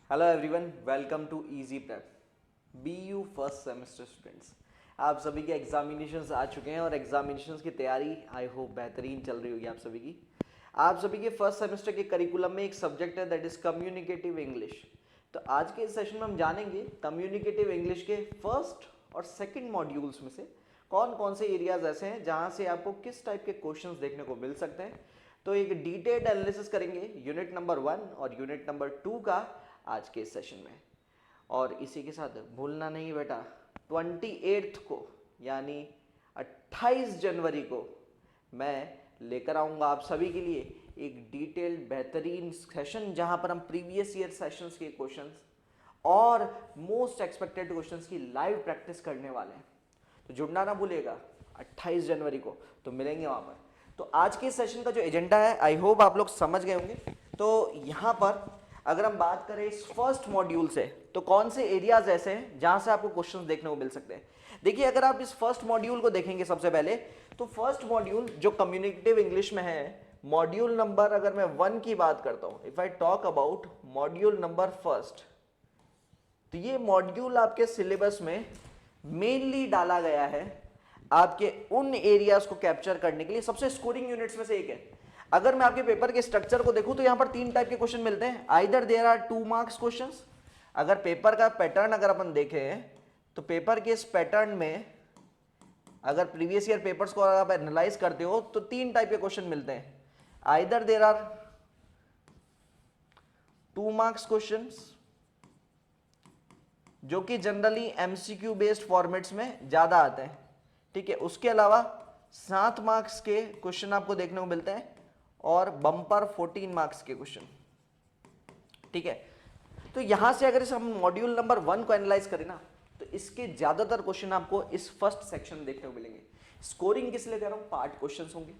Hello everyone, welcome to Easy Prep. BU first semester students, आप सभी के examinations आ चुके हैं और एग्जामिनेशंस की तैयारी आई होप बेहतरीन चल रही होगी आप सभी की। आप सभी के फर्स्ट सेमेस्टर के करिकुलम में एक सब्जेक्ट है दैट इज कम्युनिकेटिव इंग्लिश। तो आज के इस सेशन में हम जानेंगे कम्युनिकेटिव इंग्लिश के फर्स्ट और सेकंड मॉड्यूल्स में से कौन कौन से एरियाज ऐसे हैं जहां से आपको किस टाइप के क्वेश्चंस देखने को मिल सकते हैं। तो एक डिटेल्ड एनालिसिस करेंगे यूनिट नंबर 1 और यूनिट नंबर 2 का आज के सेशन में। और इसी के साथ भूलना नहीं बेटा, 28 को यानी 28 जनवरी को मैं लेकर आऊंगा आप सभी के लिए एक डिटेल्ड बेहतरीन सेशन जहां पर हम प्रीवियस ईयर सेशंस के क्वेश्चंस और मोस्ट एक्सपेक्टेड क्वेश्चंस की लाइव प्रैक्टिस करने वाले हैं। तो जुड़ना ना भूलिएगा 28 जनवरी को, तो मिलेंगे वहां पर। तो आज के सेशन का जो एजेंडा है आई होप आप लोग समझ गए होंगे। तो यहां पर अगर हम बात करें इस फर्स्ट मॉड्यूल से, तो कौन से एरियाज ऐसे हैं जहां से आपको क्वेश्चंस देखने को मिल सकते हैं। देखिए, अगर आप इस फर्स्ट मॉड्यूल को देखेंगे सबसे पहले, तो फर्स्ट मॉड्यूल जो कम्युनिकेटिव इंग्लिश में है, मॉड्यूल नंबर अगर मैं 1 की बात करता हूं, if I talk about module number first, तो ये मॉड्यूल आपके सिलेबस में मेनली डाला गया है आपके उन एरियाज को कैप्चर करने के लिए। सबसे स्कोरिंग यूनिट्स में से एक है। अगर मैं आपके पेपर के स्ट्रक्चर को देखूं तो यहां पर 3 टाइप के क्वेश्चन मिलते हैं। Either there are 2 marks questions. अगर पेपर का पैटर्न अगर अपन देखें तो पेपर के इस पैटर्न में अगर प्रीवियस ईयर पेपर्स को आप एनालाइज करते हो तो 3 टाइप के क्वेश्चन मिलते हैं। Either there are 2 marks questions जो कि जनरली एमसीक्यू बेस्ड फॉर्मेट्स में ज्यादा आते हैं, ठीक है। उसके अलावा 7 मार्क्स के क्वेश्चन आपको देखने को मिलते हैं और बम्पर 14 मार्क्स के क्वेश्चन, ठीक है। तो यहां से अगर इस हम मॉड्यूल नंबर 1 को एनालाइज करें ना, तो इसके ज्यादातर क्वेश्चन आपको इस फर्स्ट सेक्शन में देखने को मिलेंगे। स्कोरिंग किस लिए कह रहा हूं, पार्ट क्वेश्चंस होंगे।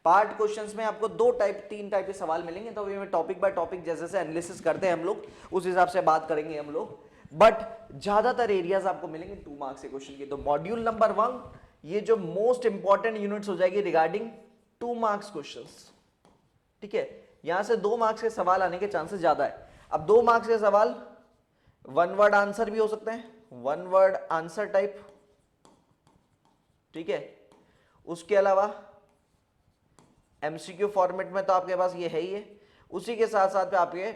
पार्ट क्वेश्चंस में आपको 3 टाइप के सवाल मिलेंगे। तो अभी मैं टॉपिक बाय टॉपिक जैसे से एनालिसिस करते हैं हम लोग, उस हिसाब से बात करेंगे हम लोग। बट ज्यादातर एरियाज आपको मिलेंगे 2 मार्क्स के क्वेश्चन के। तो मॉड्यूल नंबर 1 ये जो मोस्ट इंपॉर्टेंट यूनिट्स हो जाएगी रिगार्डिंग 2 मार्क्स क्वेश्चंस, ठीक है। यहां से 2 मार्क्स के सवाल आने के चांसेस ज्यादा है। अब 2 मार्क्स के सवाल 1 वर्ड आंसर भी हो सकते हैं, 1 वर्ड आंसर टाइप, ठीक है। उसके अलावा एमसीक्यू फॉर्मेट में तो आपके पास ये है ही है। उसी के साथ साथ आपके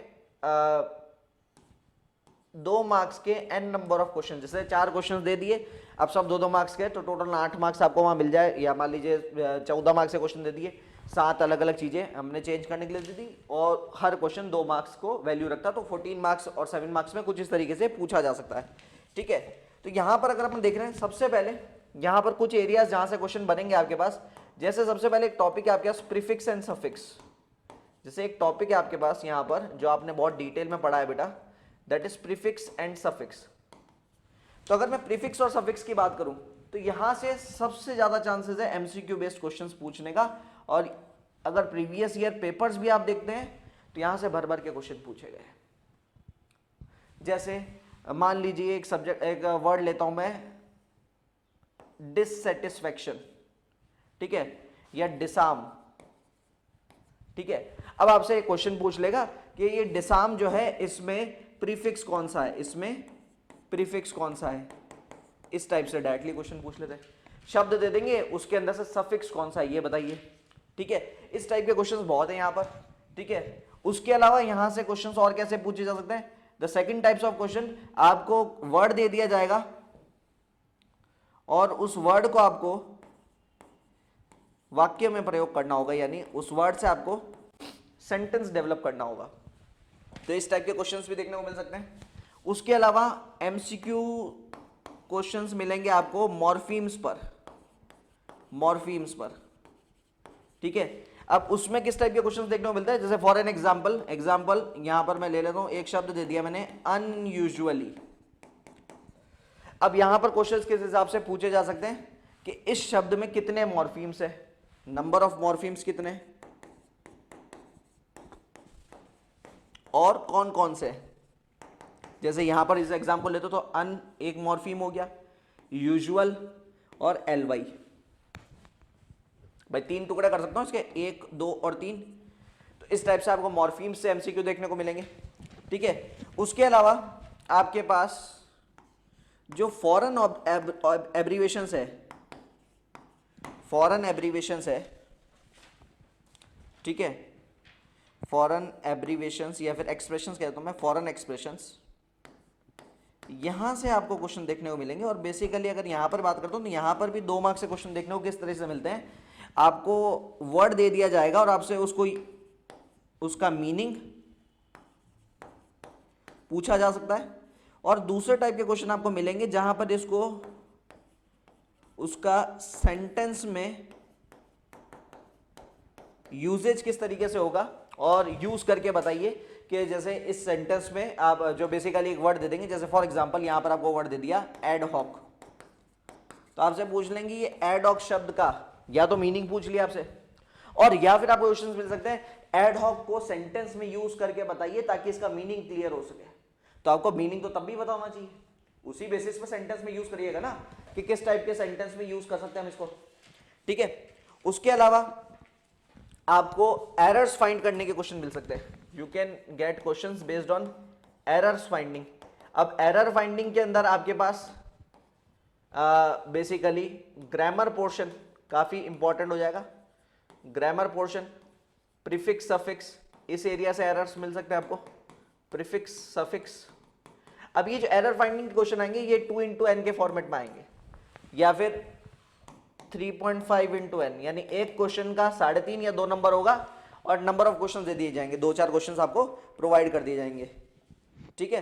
2 मार्क्स के n नंबर ऑफ क्वेश्चन, जैसे 4 क्वेश्चन दे दिए, अब सब 2-2 मार्क्स के, तो टोटल 8 मार्क्स आपको वहां मिल जाए। या मान लीजिए 14 मार्क्स के क्वेश्चन दे दिए, 7 अलग अलग चीजें हमने चेंज करने के लिए दे दी और हर क्वेश्चन 2 मार्क्स को वैल्यू रखता, तो 14 मार्क्स और 7 मार्क्स में कुछ इस तरीके से पूछा जा सकता है, ठीक है। तो यहां पर अगर अपन देख रहे हैं, सबसे पहले यहां पर कुछ एरियाज जहां से क्वेश्चन बनेंगे आपके पास। जैसे सबसे पहले एक टॉपिक है आपके पास प्रीफिक्स एंड सफिक्स। जैसे एक टॉपिक है आपके पास यहां पर जो आपने बहुत डिटेल में पढ़ा है बेटा, that is prefix and suffix. तो अगर मैं प्रीफिक्स और सफिक्स की बात करूं तो यहां से सबसे ज्यादा चांसेस है एमसीक्यू बेस्ड क्वेश्चंस पूछने का। और अगर प्रीवियस ईयर पेपर्स भी आप देखते हैं तो यहां से भर भर के क्वेश्चन पूछे गए। जैसे मान लीजिए एक सब्जेक्ट, एक वर्ड लेता हूं मैं, डिससेटिस्फैक्शन, ठीक है, या डिसार्म, ठीक है। अब आपसे एक क्वेश्चन पूछ लेगा कि ये डिसार्म जो है इसमें प्रीफिक्स कौन सा है, इसमें प्रीफिक्स कौन सा है, इस टाइप से डायरेक्टली क्वेश्चन पूछ लेते हैं। शब्द दे देंगे, उसके अंदर से सफिक्स कौन सा है ये बताइए, ठीक है। इस टाइप के क्वेश्चंस बहुत हैं यहां पर, ठीक है। उसके अलावा यहां से क्वेश्चंस और कैसे पूछे जा सकते हैं। The second types of question, आपको वर्ड दे दिया जाएगा और उस वर्ड को आपको वाक्य में प्रयोग करना होगा, यानी उस वर्ड से आपको सेंटेंस डेवलप करना होगा। तो इस टाइप के क्वेश्चंस भी देखने को मिल सकते हैं। उसके अलावा एमसीक्यू क्वेश्चंस मिलेंगे आपको मॉर्फीम्स पर, मॉर्फीम्स पर, ठीक है। अब उसमें किस टाइप के क्वेश्चंस देखने को मिलते हैं, जैसे फॉर एन एग्जांपल यहां पर मैं ले लेता हूं, एक शब्द दे दिया मैंने अनयूजुअली। अब यहां पर क्वेश्चंस किस हिसाब से पूछे जा सकते हैं कि इस शब्द में कितने मॉर्फीम्स है, नंबर ऑफ मॉर्फीम्स कितने और कौन कौन से। जैसे यहां पर इस एग्जांपल लेते तो अन एक मॉर्फीम हो गया, यूजुअल और एल वाई, भाई 3 टुकड़े कर सकता हूं इसके, 1, 2 और 3। तो इस टाइप से आपको मॉर्फीम्स से एमसीक्यू देखने को मिलेंगे। ठीक है। उसके अलावा आपके पास जो फॉरेन एब्रीवेशंस है, फॉरेन एब्रीवेशंस है, ठीक है, फॉरेन एब्रीवेशंस या फिर एक्सप्रेशंस कहता हूं मैं, फॉरेन एक्सप्रेशंस, यहां से आपको क्वेश्चन देखने को मिलेंगे। और बेसिकली अगर यहां पर बात करता हूं तो यहां पर भी 2 मार्क्स से क्वेश्चन देखने को किस तरह से मिलते हैं, आपको वर्ड दे दिया जाएगा और आपसे उसको उसका मीनिंग पूछा जा सकता है। और दूसरे टाइप के क्वेश्चन आपको मिलेंगे जहां पर इसको उसका सेंटेंस में यूजेज किस तरीके से होगा और यूज करके बताइए कि जैसे इस सेंटेंस में आप जो बेसिकली एक वर्ड दे देंगे, जैसे फॉर एग्जांपल यहां पर आपको वर्ड दे दिया एड हॉक, तो आपसे पूछ लेंगे ये एड हॉक शब्द का या तो मीनिंग पूछ लिया आपसे, और या फिर आपको क्वेश्चन मिल सकते हैं एड हॉक को सेंटेंस में यूज करके बताइए ताकि इसका मीनिंग क्लियर हो सके। तो आपको मीनिंग तो तब भी पता होना चाहिए, उसी बेसिस पे सेंटेंस में यूज करिएगा ना कि किस टाइप के सेंटेंस में यूज कर सकते हैं हम इसको, ठीक है। उसके अलावा आपको एरर्स फाइंड करने के क्वेश्चन मिल सकते हैं, you can get questions based on errors finding. अब एरर फाइंडिंग के अंदर आपके पास बेसिकली ग्रामर पोर्शन काफी इंपॉर्टेंट हो जाएगा, ग्रामर पोर्शन, प्रीफिक्स सफिक्स, इस एरिया से एरर्स मिल सकते हैं आपको, प्रीफिक्स सफिक्स। अब ये जो एरर फाइंडिंग क्वेश्चन आएंगे ये 2 into n के फॉर्मेट में आएंगे या फिर 3.5 into n, यानी एक क्वेश्चन का 3.5 या 2 नंबर होगा और नंबर ऑफ क्वेश्चन दे दिए जाएंगे, 2-4 क्वेश्चन आपको प्रोवाइड कर दिए जाएंगे, ठीक है।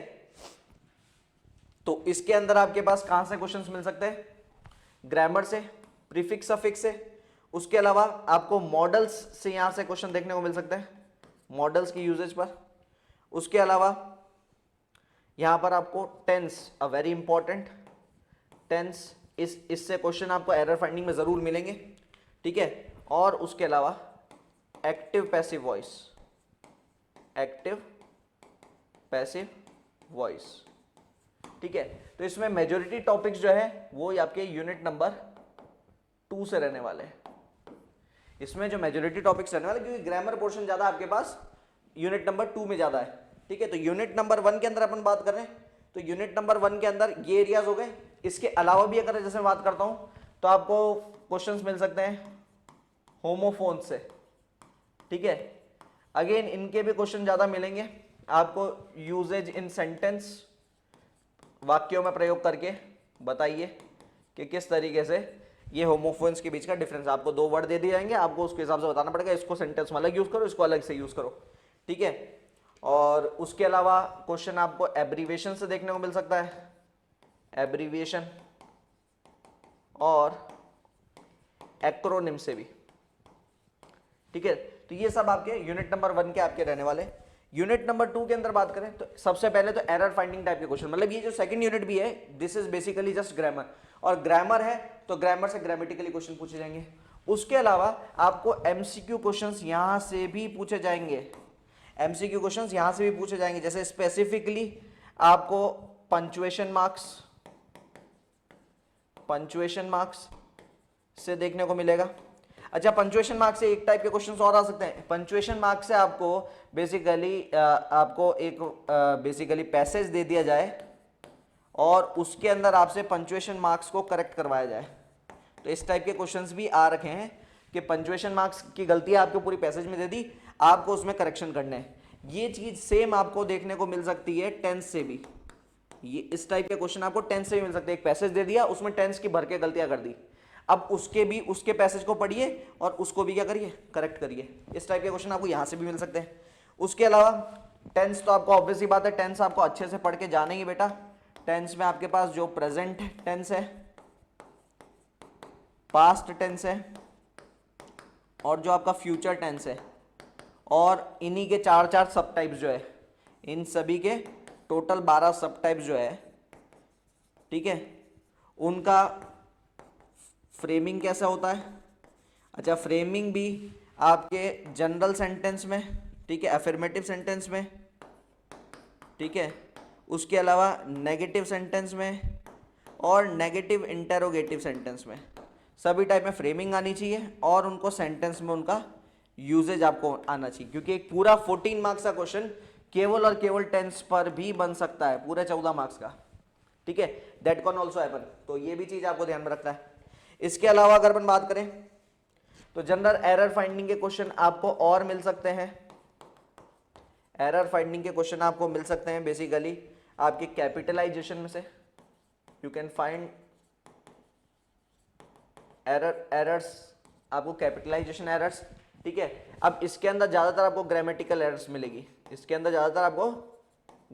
तो इसके अंदर आपके पास कहां से क्वेश्चंस मिल सकते हैं, ग्रामर से, प्रीफिक्स सफिक्स से। उसके अलावा आपको मॉडल्स से यहां से क्वेश्चन देखने को मिल सकते हैं, मॉडल्स की यूजेज पर। उसके अलावा यहां पर आपको tense, a very important tense, इससे क्वेश्चन आपको एरर फाइंडिंग में जरूर मिलेंगे, ठीक है। और उसके अलावा active passive voice, active passive voice, ठीक है। तो इसमें मेजॉरिटी टॉपिक्स जो है वो आपके यूनिट नंबर 2 से रहने वाले हैं, इसमें जो मेजॉरिटी टॉपिक्स रहने वाले, क्योंकि ग्रामर पोर्शन ज्यादा आपके पास यूनिट नंबर 2 में ज्यादा है, ठीक है। तो यूनिट नंबर 1 के अंदर अपन बात कर रहे हैं, तो यूनिट नंबर 1 के अंदर ये एरियाज हो गए। इसके अलावा भी अगर जैसे बात करता हूं तो आपको क्वेश्चंस मिल सकते हैं होमोफोन से, ठीक है। अगेन इनके भी क्वेश्चन ज्यादा मिलेंगे आपको, यूजेज इन सेंटेंस, वाक्यों में प्रयोग करके बताइए कि किस तरीके से ये होमोफोन्स के बीच का डिफरेंस, आपको 2 वर्ड दे दिए जाएंगे, आपको उसके हिसाब से बताना पड़ेगा, इसको सेंटेंस में अलग यूज करो, इसको अलग से यूज करो, ठीक है। और उसके अलावा क्वेश्चन आपको एब्रीविएशन से देखने को मिल सकता है, एब्रीविएशन और एक्रोनिम से भी, ठीक है। तो ये सब आपके यूनिट नंबर 1 के आपके रहने वाले। यूनिट नंबर 2 के अंदर बात करें तो सबसे पहले तो एरर फाइंडिंग टाइप के क्वेश्चन, मतलब ये जो सेकंड यूनिट भी है this is basically just grammar, और ग्रामर है तो ग्रामर से ग्रामेटिकली क्वेश्चन पूछे जाएंगे। उसके अलावा आपको एमसीक्यू क्वेश्चंस यहां से भी पूछे जाएंगे, एमसीक्यू क्वेश्चंस यहां से भी पूछे जाएंगे, जैसे स्पेसिफिकली आपको पंक्चुएशन मार्क्स से देखने को मिलेगा। अच्छा, पंक्चुएशन मार्क्स से एक टाइप के क्वेश्चंस और आ सकते हैं, पंक्चुएशन मार्क्स से आपको बेसिकली पैसेज दे दिया जाए और उसके अंदर आपसे पंक्चुएशन मार्क्स को करेक्ट करवाया जाए, तो इस टाइप के क्वेश्चंस भी आ रखे हैं कि पंक्चुएशन मार्क्स की गलती आपको पूरी पैसेज में दे दी, आपको उसमें करेक्शन करने हैं। ये चीज सेम आपको देखने को मिल सकती है टेंस से भी, ये इस टाइप के क्वेश्चन आपको टेंस से भी मिल सकते हैं, एक पैसेज दे दिया उसमें टेंस की भर के गलतियां कर दी, अब उसके पैसेज को पढ़िए और उसको भी क्या करिए, करेक्ट करिए, इस टाइप के क्वेश्चन आपको यहां से भी मिल सकते हैं। उसके अलावा टेंस तो आपको ऑब्वियस ही बात है, टेंस आपको अच्छे से पढ़ के जाने ही बेटा। टेंस में आपके पास जो प्रेजेंट टेंस है, पास्ट टेंस है और जो आपका फ्यूचर टेंस है, और इन्हीं के 4 सब टाइप्स जो है, इन सभी के टोटल 12 सब टाइप्स जो है, ठीक है, उनका फ्रेमिंग कैसा होता है। अच्छा, फ्रेमिंग भी आपके जनरल सेंटेंस में, ठीक है, अफर्मेटिव सेंटेंस में, ठीक है, उसके अलावा नेगेटिव सेंटेंस में और नेगेटिव इंटेरोगेटिव सेंटेंस में, सभी टाइप में फ्रेमिंग आनी चाहिए और उनको सेंटेंस में उनका यूजेज आपको आना चाहिए, क्योंकि एक पूरा 14 मार्क्स का क्वेश्चन केवल और केवल टेंस पर भी बन सकता है, पूरे 14 मार्क्स का, ठीक है, दैट कैन ऑल्सो हैपन। तो ये भी चीज आपको ध्यान में रखना है। इसके अलावा अगर अपन बात करें तो जनरल एरर फाइंडिंग के क्वेश्चन आपको और मिल सकते हैं। एरर फाइंडिंग के क्वेश्चन आपको मिल सकते हैं बेसिकली आपके कैपिटलाइजेशन में से, यू कैन फाइंड एरर्स, आपको कैपिटलाइजेशन एरर्स, ठीक है। अब इसके अंदर ज्यादातर आपको ग्रामेटिकल एरर्स मिलेगी, इसके अंदर ज्यादातर आपको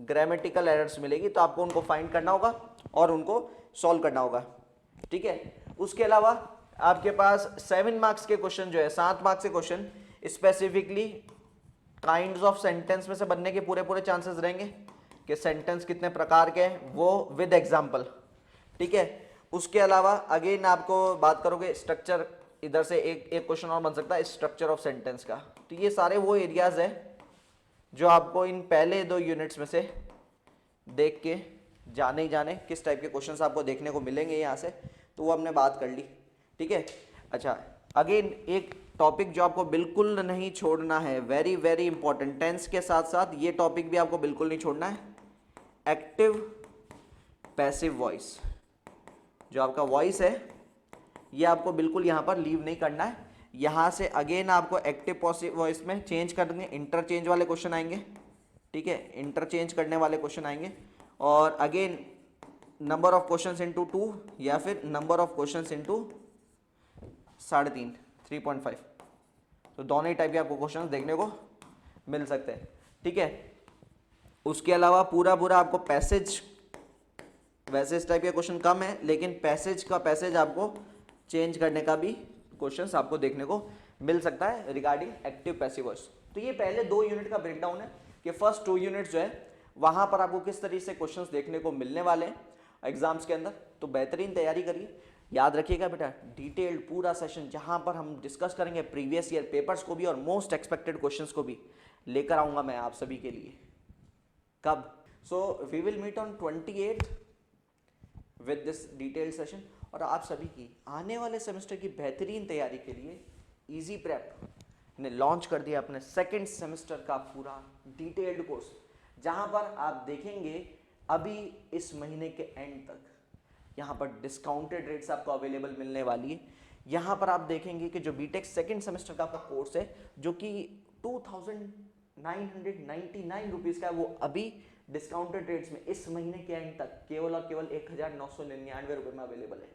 ग्रामेटिकल एरर्स मिलेगी, तो आपको उनको फाइंड करना होगा और उनको सॉल्व करना होगा, ठीक है। उसके अलावा आपके पास 7 मार्क्स के क्वेश्चन जो है, 7 मार्क्स के question specifically kinds of sentence में से बनने के पूरे पूरे चांसेस रहेंगे कि सेंटेंस कितने प्रकार के हैं, वो विद एग्जांपल, ठीक है। उसके अलावा अगेन आपको बात करोगे स्ट्रक्चर, इधर से एक क्वेश्चन और बन सकता है स्ट्रक्चर ऑफ सेंटेंस का। तो ये सारे वो एरियाज है जो आपको इन पहले 2 यूनिट्स में से देख के जाने ही जाने किस टाइप के क्वेश्चंस आपको देखने को मिलेंगे यहाँ से, तो वो हमने बात कर ली, ठीक है। अच्छा, अगेन एक टॉपिक जो आपको बिल्कुल नहीं छोड़ना है, वेरी वेरी इंपॉर्टेंट, टेंस के साथ साथ ये टॉपिक भी आपको बिल्कुल नहीं छोड़ना है, एक्टिव पैसिव वॉइस। जो आपका वॉइस है ये आपको बिल्कुल यहाँ पर लीव नहीं करना है। यहाँ से अगेन आपको एक्टिव पैसिव वॉइस में चेंज करने, इंटरचेंज वाले क्वेश्चन आएंगे, ठीक है, इंटरचेंज करने वाले क्वेश्चन आएंगे। और again number of questions into 2 या फिर नंबर ऑफ क्वेश्चंस इनटू 3.5 3.5, तो दोनों ही टाइप के आपको क्वेश्चंस देखने को मिल सकते हैं, ठीक है। उसके अलावा पूरा पूरा आपको पैसेज, वैसे इस टाइप के क्वेश्चन कम है, लेकिन पैसेज आपको चेंज करने का भी क्वेश्चंस आपको देखने को मिल सकता है रिगार्डिंग एक्टिव पैसिव वॉइस। तो ये पहले 2 यूनिट का ब्रेकडाउन है कि फर्स्ट 2 यूनिट्स जो है वहां पर आपको किस तरीके से क्वेश्चंस देखने को मिलने वाले हैं एग्जाम्स के अंदर। तो बेहतरीन तैयारी करिए, याद रखिएगा बेटा, डिटेल्ड पूरा सेशन जहां पर हम डिस्कस करेंगे प्रीवियस ईयर पेपर्स को भी और मोस्ट एक्सपेक्टेड क्वेश्चंस को भी लेकर आऊंगा मैं आप सभी के लिए। कब? So we will meet on 28 with this detailed session. और आप सभी की आने वाले सेमेस्टर की बेहतरीन तैयारी के लिए इजी प्रेप ने लॉन्च कर दिया अपने सेकंड सेमेस्टर का पूरा डिटेल्ड कोर्स, जहां पर आप देखेंगे अभी इस महीने के एंड तक यहाँ पर डिस्काउंटेड रेट्स आपको अवेलेबल मिलने वाली है। यहाँ पर आप देखेंगे कि जो बीटेक सेकंड सेमेस्टर का आपका कोर्स है जो कि 2,999 रुपीज़ का है, वो अभी डिस्काउंटेड रेट्स में इस महीने के एंड तक केवल और केवल 1,999 रुपये में अवेलेबल है।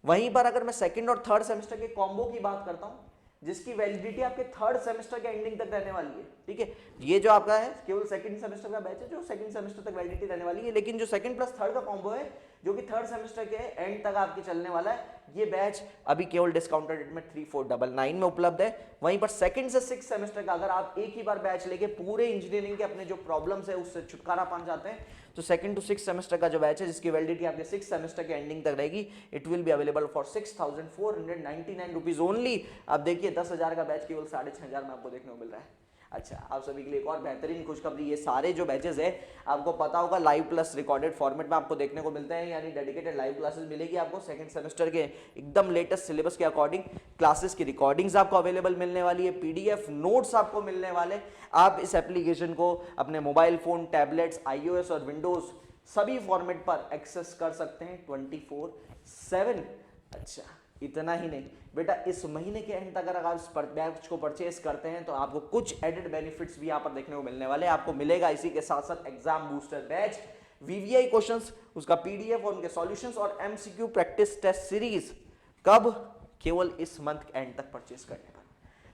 वहीं पर अगर मैं सेकंड और थर्ड सेमेस्टर के कॉम्बो की बात करता हूँ जिसकी वैलिडिटी आपके थर्ड सेमेस्टर के एंडिंग तक रहने वाली है, ठीक है। ये जो आपका है केवल सेकंड सेमेस्टर का बैच है जो सेकंड सेमेस्टर तक वैलिडिटी रहने वाली है, लेकिन जो सेकंड प्लस थर्ड का कॉम्बो है जो कि थर्ड सेमेस्टर के एंड तक आपके चलने वाला है, ये बैच अभी केवल डिस्काउंटेड रेट में 3,499 में उपलब्ध है। वहीं पर सेकंड से 6 सेमेस्टर का अगर आप एक ही बार बैच लेके पूरे इंजीनियरिंग के अपने जो प्रॉब्लम्स है उससे छुटकारा पा जाते हैं, तो सेकंड टू 6 सेमेस्टर का जो बैच है जिसकी वैलिडिटी आपके 6 सेमेस्टर के एंडिंग तक रहेगी, it will be available for 6,499 rupees only. आप देखिए 10,000 का बैच केवल 6,500 में आपको देखने को मिल रहा है। अच्छा, आप सभी के लिए एक और बेहतरीन खुशखबरी, ये सारे जो बैचेस है आपको पता होगा लाइव प्लस रिकॉर्डेड फॉर्मेट में आपको देखने को मिलते हैं, यानी डेडिकेटेड लाइव क्लासेस मिलेगी आपको सेकंड सेमेस्टर के एकदम लेटेस्ट सिलेबस के अकॉर्डिंग। क्लासेस की रिकॉर्डिंग्स आपको अवेलेबल मिलने वाली है, पीडीएफ नोट्स आपको मिलने वाले। आप इस एप्लीकेशन को अपने मोबाइल फोन, टैबलेट्स, iOS और विंडोज सभी फॉर्मेट पर एक्सेस कर सकते हैं 24/7। अच्छा, इतना ही नहीं बेटा, इस महीने के एंड तक अगर आप इस बैच को परचेस करते हैं तो आपको कुछ एडेड बेनिफिट्स भी यहाँ पर देखने को मिलने वाले हैं। आपको मिलेगा इसी के साथ साथ exam booster batch, VVI questions, उसका पीडीएफ और उनके सॉल्यूशंस और एमसीक्यू प्रैक्टिस टेस्ट सीरीज। कब? केवल इस मंथ एंड तक परचेस करने पर।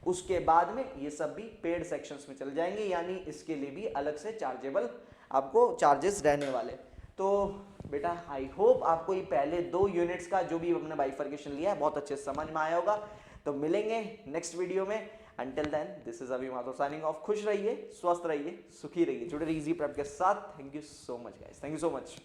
उसके बाद में ये सब भी पेड सेक्शंस में चल जाएंगे, यानी इसके लिए भी अलग से चार्जेबल आपको चार्जेस रहने वाले। तो बेटा आई होप आपको ये पहले 2 यूनिट्स का जो भी हमने बाइफर्केशन लिया है बहुत अच्छे से समझ में आया होगा। तो मिलेंगे नेक्स्ट वीडियो में, अंटिल देन दिस इज अभी माथुर साइनिंग ऑफ। खुश रहिए, स्वस्थ रहिए, सुखी रहिए, जुड़े रहिए इजी प्रेप के साथ। Thank you so much guys, thank you so much.